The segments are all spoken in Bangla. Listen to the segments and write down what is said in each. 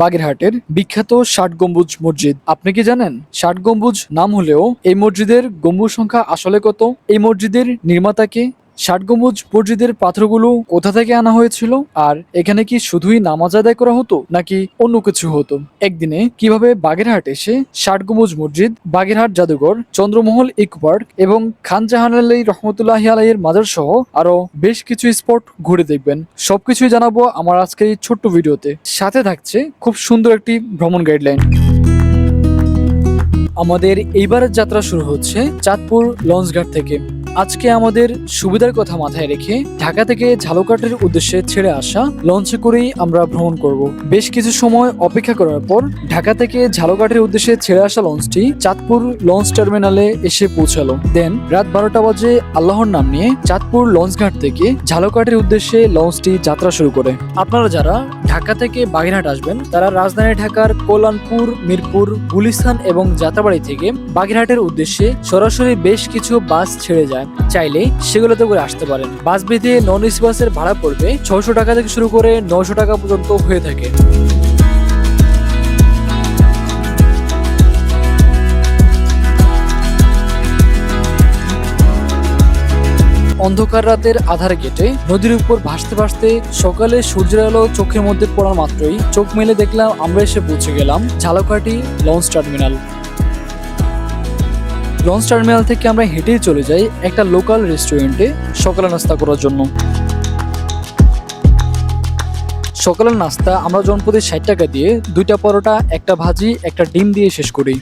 বাগেরহাটের বিখ্যাত ষাট গম্বুজ মসজিদ। আপনি কি জানেন ষাট গম্বুজ নাম হলেও এই মসজিদের গম্বুজ সংখ্যা আসলে কত? এই মসজিদের নির্মাতা কে? ষাট গম্বুজ মসজিদের পাথরগুলো কোথা থেকে আনা হয়েছিল? আর এখানে কি শুধুই নামাজ আদায় করা হতো নাকি অন্য কিছু হতো? একদিনে কিভাবে বাগেরহাট এসে ষাট গম্বুজ মসজিদ, বাগেরহাট জাদুঘর, চন্দ্রমহল ইকো পার্ক এবং খান জাহান আলী রহমতুল্লাহি আলাইহির মাজার সহ আরো বেশ কিছু স্পট ঘুরে দেখবেন, সবকিছুই জানাবো আমার আজকের এই ছোট্ট ভিডিওতে। সাথে থাকছে খুব সুন্দর একটি ভ্রমণ গাইডলাইন। আমাদের এইবারের যাত্রা শুরু হচ্ছে চাঁদপুর লঞ্চঘাট থেকে। আজকে আমাদের সুবিধার কথা মাথায় রেখে ঢাকা থেকে ঝালকাঠির উদ্দেশ্যে ছেড়ে আসা লঞ্চে করেই আমরা ভ্রমণ করব। বেশ কিছু সময় অপেক্ষা করার পর ঢাকা থেকে ঝালকাঠির উদ্দেশ্যে ছেড়ে আসা লঞ্চটি চাঁদপুর লঞ্চ টার্মিনালে এসে পৌঁছালো। দেন রাত 12টা বাজে আল্লাহর নাম নিয়ে চাঁদপুর লঞ্চঘাট থেকে ঝালকাঠির উদ্দেশ্যে লঞ্চটি যাত্রা শুরু করে। আপনারা যারা ঢাকা থেকে বাগেরহাট আসবেন তারা রাজধানী ঢাকার কল্যাণপুর, মিরপুর, গুলিস্তান এবং যাত্রাবাড়ি থেকে বাগেরহাটের উদ্দেশ্যে সরাসরি বেশ কিছু বাস ছেড়ে যায়। চাইলে সেগুলোতে করে আসতে পারেন। বাস বেঁধে নন এসি বাসের ভাড়া পড়বে 600 টাকা থেকে শুরু করে 900 টাকা পর্যন্ত হয়ে থাকে। অন্ধকার রাতের আধার কেটে নদীর উপর ভাসতে ভাসতে সকালে সূর্যের আলো চোখের মধ্যে পড়ার মাত্রই চোখ মেলে দেখলাম আমরা এসে পৌঁছে গেলাম Jhalokathi launch terminal. Launch terminal থেকে আমরা হেঁটেই চলে যাই একটা লোকাল রেস্টুরেন্টে সকালে নাস্তা করার জন্য। সকালের নাস্তা আমরা জনপ্রতি 60 টাকা দিয়ে 2টা পরোটা, একটা ভাজি, একটা ডিম দিয়ে শেষ করি।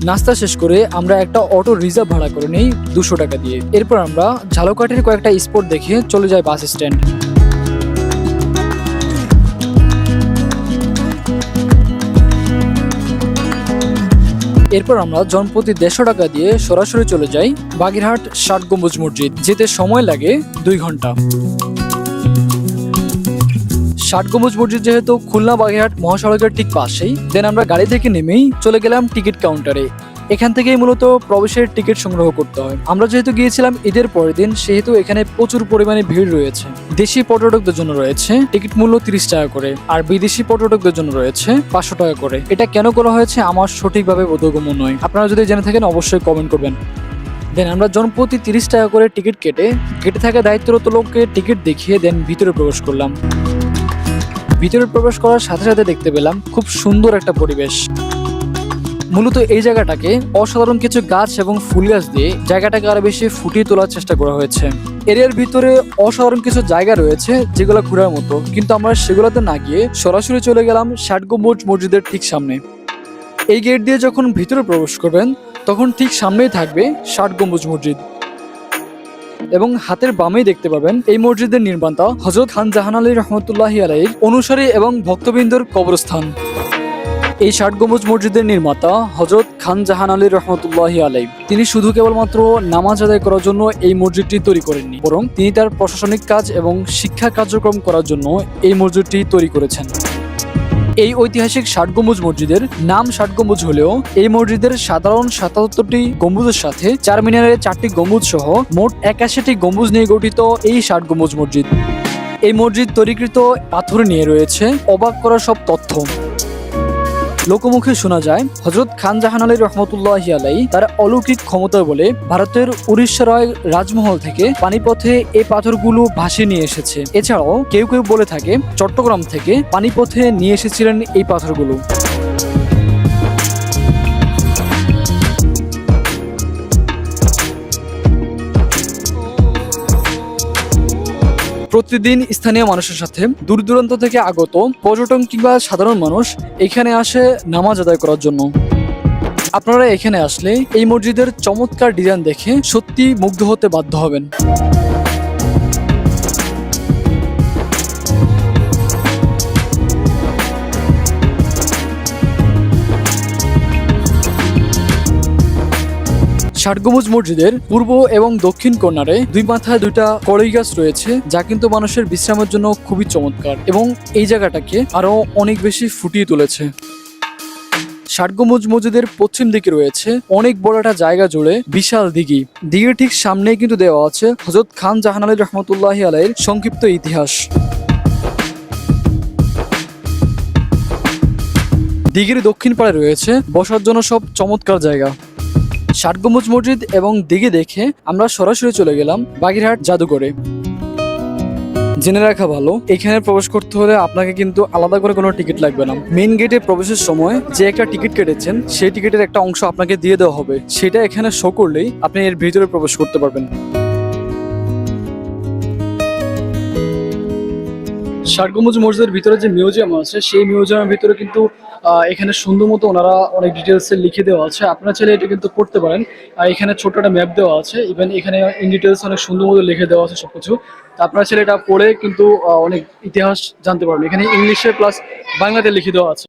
নাস্তা শেষ করে আমরা একটা অটো রিজার্ভ ভাড়া করে নেই 200 টাকা দিয়ে। এরপর আমরা ঝালকাঠির কয়েকটা স্পট দেখে চলে যাই বাস স্ট্যান্ড। এরপর আমরা জনপ্রতি 150 টাকা দিয়ে সরাসরি চলে যাই বাগেরহাট ষাট গম্বুজ মসজিদ। যেতে সময় লাগে 2 ঘন্টা। ষাট গম্বুজ মসজিদ যেহেতু খুলনা বাগেরহাট মহাসড়কের ঠিক পাশেই, দেন আমরা গাড়ি থেকে নেমেই চলে গেলাম টিকিট কাউন্টারে। এখান থেকেই মূলত প্রবেশের টিকিট সংগ্রহ করতে হয়। আমরা যেহেতু গিয়েছিলাম ঈদের পরের দিন, সেহেতু এখানে প্রচুর পরিমাণে ভিড় রয়েছে। দেশি পর্যটকদের জন্য রয়েছে টিকিট মূল্য 30 টাকা করে, আর বিদেশি পর্যটকদের জন্য রয়েছে 500 টাকা করে। এটা কেন করা হয়েছে আমার সঠিকভাবে বোধগম্য নয়, আপনারা যদি জেনে থাকেন অবশ্যই কমেন্ট করবেন। দেন আমরা জনপ্রতি 30 টাকা করে টিকিট কেটে গেটে থাকা দায়িত্বরত লোককে টিকিট দেখিয়ে দেন ভিতরে প্রবেশ করলাম। ভিতরে প্রবেশ করার সাথে সাথে দেখতে পেলাম খুব সুন্দর একটা পরিবেশ। মূলত এই জায়গাটাকে অসাধারণ কিছু গাছ এবং ফুল গাছ দিয়ে জায়গাটাকে আরো বেশি ফুটিয়ে তোলার চেষ্টা করা হয়েছে। এরিয়ার ভিতরে অসাধারণ কিছু জায়গা রয়েছে যেগুলো ঘোরার মতো, কিন্তু আমরা সেগুলোতে না গিয়ে সরাসরি চলে গেলাম ষাট গম্বুজ মসজিদের ঠিক সামনে। এই গেট দিয়ে যখন ভিতরে প্রবেশ করবেন তখন ঠিক সামনেই থাকবে ষাট গম্বুজ মসজিদ, এবং হাতের বামেই দেখতে পাবেন এই মসজিদের নির্মাতা হযরত খান জাহান আলী রহমতুল্লাহি আলাইহির অনুসারী এবং ভক্তবৃন্দর কবরস্থান। এই ষাট গম্বুজ মসজিদের নির্মাতা হযরত খান জাহান আলী রহমতুল্লাহি আলাইহি তিনি শুধু কেবলমাত্র নামাজ আদায় করার জন্য এই মসজিদটি তৈরি করেননি, বরং তিনি তার প্রশাসনিক কাজ এবং শিক্ষা কার্যক্রম করার জন্য এই মসজিদটি তৈরি করেছেন। এই ঐতিহাসিক ষাট গম্বুজ মসজিদের নাম ষাট গম্বুজ হলেও এই মসজিদের সাধারণ 77টি গম্বুজের সাথে 4 মিনারের 4টি গম্বুজ সহ মোট 81টি গম্বুজ নিয়ে গঠিত এই ষাট গম্বুজ মসজিদ। এই মসজিদ তৈরিকৃত পাথর নিয়ে রয়েছে অবাক করা সব তথ্য। লোকমুখে শোনা যায় হযরত খান জাহান আলী রহমতুল্লাহি আলাইহি তার অলৌকিক ক্ষমতা বলে ভারতের উড়িষ্যা রায় রাজমহল থেকে পানিপথে এই পাথরগুলো ভাসিয়ে নিয়ে এসেছে। এছাড়াও কেউ কেউ বলে থাকে চট্টগ্রাম থেকে পানিপথে নিয়ে এসেছিলেন এই পাথরগুলো। প্রতিদিন স্থানীয় মানুষের সাথে দূর দূরান্ত থেকে আগত পর্যটন কিংবা সাধারণ মানুষ এখানে আসে নামাজ আদায় করার জন্য। আপনারা এখানে আসলে এই মসজিদের চমৎকার ডিজাইন দেখে সত্যি মুগ্ধ হতে বাধ্য হবেন। ষাট গম্বুজ মসজিদের পূর্ব এবং দক্ষিণ কর্নারে 2 মাথায় 2টা কড়ই গাছ রয়েছে, যা কিন্তু মানুষের বিশ্রামের জন্য খুবই চমৎকার এবং এই জায়গাটাকে আরো অনেক বেশি ফুটিয়ে তুলেছে। ষাট গম্বুজ মসজিদের পশ্চিম দিকে রয়েছে অনেক বড় একটা জায়গা জুড়ে বিশাল দিঘি। দিঘির ঠিক সামনেই কিন্তু দেওয়া আছে হযরত খান জাহান আলী রহমতুল্লাহি আলাইহির সংক্ষিপ্ত ইতিহাস। দিঘির দক্ষিণ পাড়ে রয়েছে বসার জন্য সব চমৎকার জায়গা। ৬০ গম্বুজ মসজিদ এবং দিঘি দেখে আমরা সরাসরি চলে গেলাম বাগেরহাট জাদুঘরে। জেনে রাখা ভালো, এখানে প্রবেশ করতে হলে আপনাকে কিন্তু আলাদা করে কোনো টিকিট লাগবে না। মেইন গেটে প্রবেশের সময় যে একটা টিকিট কেটেছেন সেই টিকিটের একটা অংশ আপনাকে দিয়ে দেওয়া হবে, সেটা এখানে শো করলেই আপনি এর ভিতরে প্রবেশ করতে পারবেন। ৬০ গম্বুজ মসজিদের ভিতরে যে মিউজিয়াম আছে সেই মিউজিয়ামের ভিতরে কিন্তু এখানে সুন্দর মতো ওনারা অনেক ডিটেলসে লিখে দেওয়া আছে, আপনারা চাইলে এটা কিন্তু পড়তে পারেন। আর এখানে ছোট্ট একটা ম্যাপ দেওয়া আছে, ইভেন এখানে ইন ডিটেলস অনেক সুন্দর মতো লিখে দেওয়া আছে সবকিছু। তো আপনারা চাইলে এটা পড়ে কিন্তু অনেক ইতিহাস জানতে পারবেন। এখানে ইংলিশে প্লাস বাংলাতে লিখে দেওয়া আছে।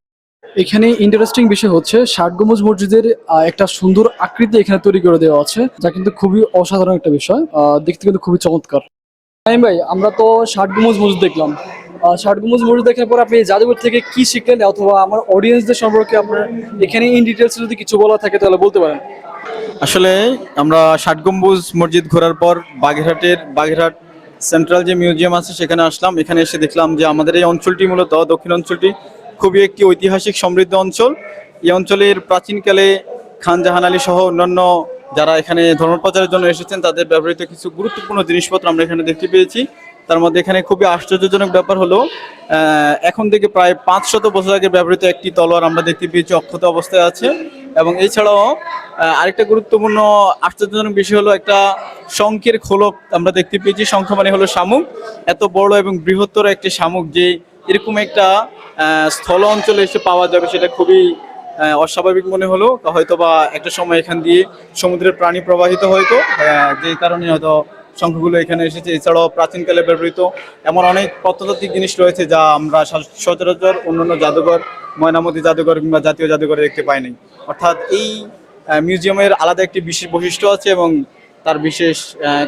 এখানে ইন্টারেস্টিং বিষয় হচ্ছে ৬০ গম্বুজ মসজিদের একটা সুন্দর আকৃতি এখানে তৈরি করে দেওয়া আছে, যা কিন্তু খুবই অসাধারণ একটা বিষয়, দেখতে কিন্তু খুবই চমৎকার। ভাই, আমরা তো ৬০ গম্বুজ মসজিদ দেখলাম। ৬০ গম্বুজ মসজিদ দেখার পর আপনি জাদুঘর থেকে কি শিখলেন, অথবা আমার অডিয়েন্সদের সম্পর্কে আপনার এখানে ইন ডিটেলস যদি কিছু বলা থাকে তাহলে বলতে পারেন। আসলে আমরা ৬০ গম্বুজ মসজিদ ঘোরার পর বাগেরহাট সেন্ট্রাল যে মিউজিয়াম আছে সেখানে আসলাম। এখানে এসে দেখলাম যে আমাদের এই অঞ্চলটি মূলত দক্ষিণ অঞ্চলটি খুবই একটি ঐতিহাসিক সমৃদ্ধ অঞ্চল। এই অঞ্চলের প্রাচীনকালে খান জাহান আলী সহ অন্যান্য যারা এখানে ধর্ম প্রচারের জন্য এসেছেন তাদের ব্যবহৃত কিছু গুরুত্বপূর্ণ জিনিসপত্র আমরা এখানে দেখতে পেয়েছি। তার মধ্যে এখানে খুবই আশ্চর্যজনক ব্যাপার হলো এখন থেকে প্রায় ৫০০ বছর আগে ব্যবহৃত একটি তলোয়ার আমরা দেখতে পেয়েছি অক্ষত অবস্থায় আছে। এবং এছাড়াও আরেকটা গুরুত্বপূর্ণ আশ্চর্যজনক বিষয় হলো একটা শঙ্খের খোলক আমরা দেখতে পেয়েছি। শঙ্খ মানে হলো শামুক, এত বড় এবং বৃহত্তর একটি শামুক যে এরকম একটা স্থল অঞ্চলে এসে পাওয়া যাবে সেটা খুবই অস্বাভাবিক মনে হলো। হয়তো বা একটা সময় এখান দিয়ে সমুদ্রের প্রাণী প্রবাহিত হয়তো, যে কারণে হয়তো শঙ্খগুলো এখানে এসেছে। এছাড়াও প্রাচীনকালে ব্যবহৃত এমন অনেক প্রত্নতাত্ত্বিক জিনিস রয়েছে যা আমরা সচরাচর অন্যান্য জাদুঘর, ময়নামতি জাদুঘর কিংবা জাতীয় জাদুঘরে দেখতে পাই নাই। অর্থাৎ এই মিউজিয়ামের আলাদা একটি বিশেষ বৈশিষ্ট্য আছে এবং তার বিশেষ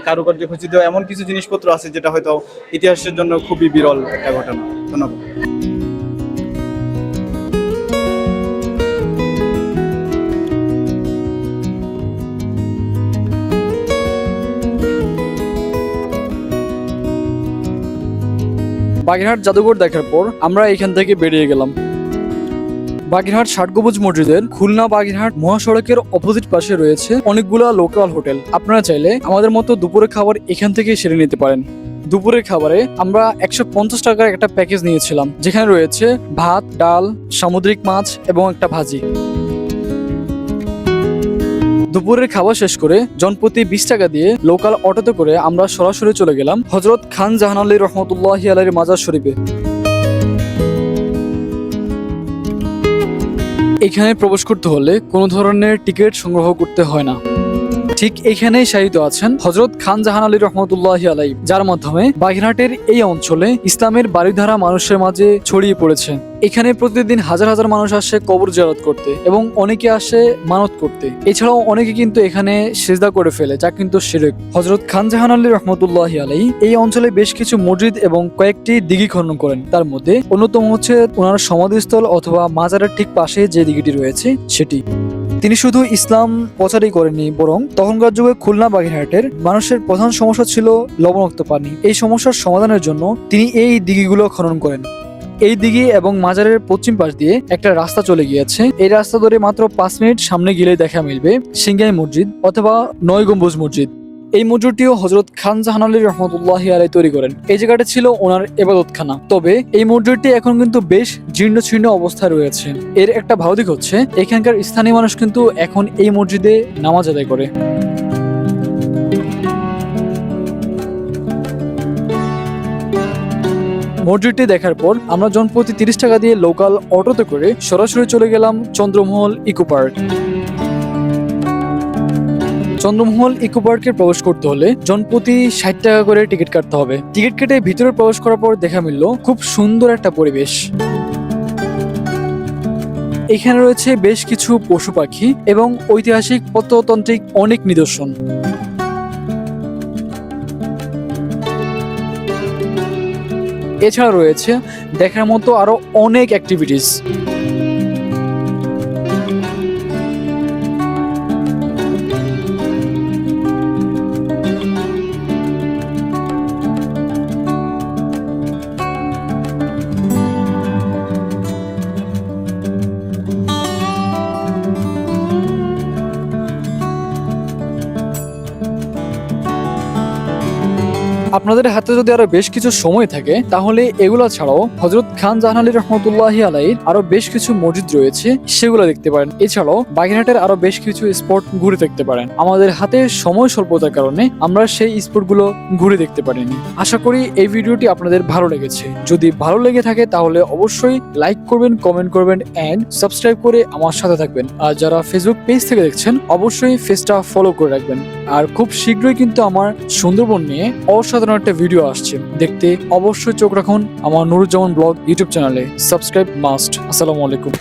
কারুকার্য খচিত এমন কিছু জিনিসপত্র আছে যেটা হয়তো ইতিহাসের জন্য খুবই বিরল একটা ঘটনা। ধন্যবাদ। বাগেরহাট জাদুঘর দেখার পর আমরা এখান থেকে বেরিয়ে গেলাম। বাগেরহাট ৬০ গম্বুজ মসজিদের খুলনা বাগেরহাট মহাসড়কের অপোজিট পাশে রয়েছে অনেকগুলো লোকাল হোটেল। আপনারা চাইলে আমাদের মতো দুপুরের খাবার এখান থেকে সেরে নিতে পারেন। দুপুরের খাবারে আমরা ১৫০ টাকার একটা প্যাকেজ নিয়েছিলাম, যেখানে রয়েছে ভাত, ডাল, সামুদ্রিক মাছ এবং একটা ভাজি। দুপুরের খাবার শেষ করে জনপ্রতি ২০ টাকা দিয়ে লোকাল অটোতে করে আমরা সরাসরি চলে গেলাম হযরত খান জাহান আলী রহমতুল্লাহি আলাইহির মাজার শরীফে। এখানে প্রবেশ করতে হলে কোনো ধরনের টিকিট সংগ্রহ করতে হয় না। ঠিক এখানেই শায়িত আছেন হযরত খান জাহান আলী রহমতুল্লাহি আলাইহি, যার মাধ্যমে বাগেরহাটের এই অঞ্চলে ইসলামের বাড়িধারা মানুষের মাঝে ছড়িয়ে পড়েছে। এখানে প্রতিদিন হাজার হাজার মানুষ আসে কবর জিয়ারত করতে এবং অনেকে আসে মানত করতে। এছাড়াও অনেকে কিন্তু এখানে সিজদা করে ফেলে, যা কিন্তু শিরক। হযরত খান জাহান আলী রহমতুল্লাহি আলাইহি এই অঞ্চলে বেশ কিছু মসজিদ এবং কয়েকটি দিঘি খনন করেন। তার মধ্যে অন্যতম হচ্ছে ওনার সমাধিস্থল অথবা মাজারের ঠিক পাশে যে দিঘিটি রয়েছে সেটি। তিনি শুধু ইসলাম প্রচারই করেননি, বরং তখনকার যুগে খুলনা বাগেরহাটের মানুষের প্রধান সমস্যা ছিল লবণাক্ত পানি। এই সমস্যার সমাধানের জন্য তিনি এই দিঘিগুলো খনন করেন। এই দিঘি এবং মাজারের পশ্চিম পাশ দিয়ে একটা রাস্তা চলে গিয়েছে। এই রাস্তা ধরে মাত্র ৫ মিনিট সামনে গেলে দেখা মিলবে সিংগাই মসজিদ অথবা ৯ গম্বুজ মসজিদ। এই মসজিদটিও হযরত খান জাহান আলী রহমতুল্লাহি আলাইহি তৈরি করেন। এই জায়গাটা ছিল ওনার ইবাদতখানা। তবে এই মসজিদটি এখন কিন্তু বেশ জীর্ণ শীর্ণ অবস্থায় রয়েছে। এর একটা ভালো দিক হচ্ছে এখানকার স্থানীয় মানুষ কিন্তু এখন এই মসজিদে নামাজ আদায় করে। মসজিদটি দেখার পর আমরা জনপ্রতি ৩০ টাকা দিয়ে লোকাল অটোতে করে সরাসরি চলে গেলাম Chandramahal eco park. Chandramahal eco পার্কে প্রবেশ করতে হলে জনপ্রতি ৬০ টাকা করে টিকিট কাটতে হবে। টিকিট কেটে ভিতরে প্রবেশ করার পর দেখা মিলল খুব সুন্দর একটা পরিবেশ। এখানে রয়েছে বেশ কিছু পশু পাখি এবং ঐতিহাসিক প্রত্নতান্ত্রিক অনেক নিদর্শন। এছাড়া রয়েছে দেখার মতো আরো অনেক অ্যাক্টিভিটিস। আপনাদের হাতে যদি আরো বেশ কিছু সময় থাকে তাহলে এগুলো ছাড়াও হযরত খান জাহান আলী রহমতুল্লাহি আলাইহির আরো বেশ কিছু মসজিদ রয়েছে, সেগুলো দেখতে পারেন। এছাড়াও বাগেরহাটের আরো বেশ কিছু স্পট ঘুরে দেখতে পারেন। আমাদের হাতে সময় স্বল্পতার কারণে আমরা সেই স্পটগুলো ঘুরে দেখতে পারিনি। আশা করি এই ভিডিওটি আপনাদের ভালো লেগেছে। যদি ভালো লেগে থাকে তাহলে অবশ্যই লাইক করবেন, কমেন্ট করবেন এন্ড সাবস্ক্রাইব করে আমার সাথে থাকবেন। আর যারা ফেসবুক পেজ থেকে দেখছেন অবশ্যই পেজটা ফলো করে রাখবেন। আর খুব শীঘ্রই কিন্তু আমার সুন্দরবন নিয়ে অসাধারণ একটা ভিডিও আসছে, দেখতে অবশ্যই চোখ রাখুন আমার নুরুজ্জামান ব্লগ ইউটিউব চ্যানেলে। Subscribe must. আসসালামু আলাইকুম।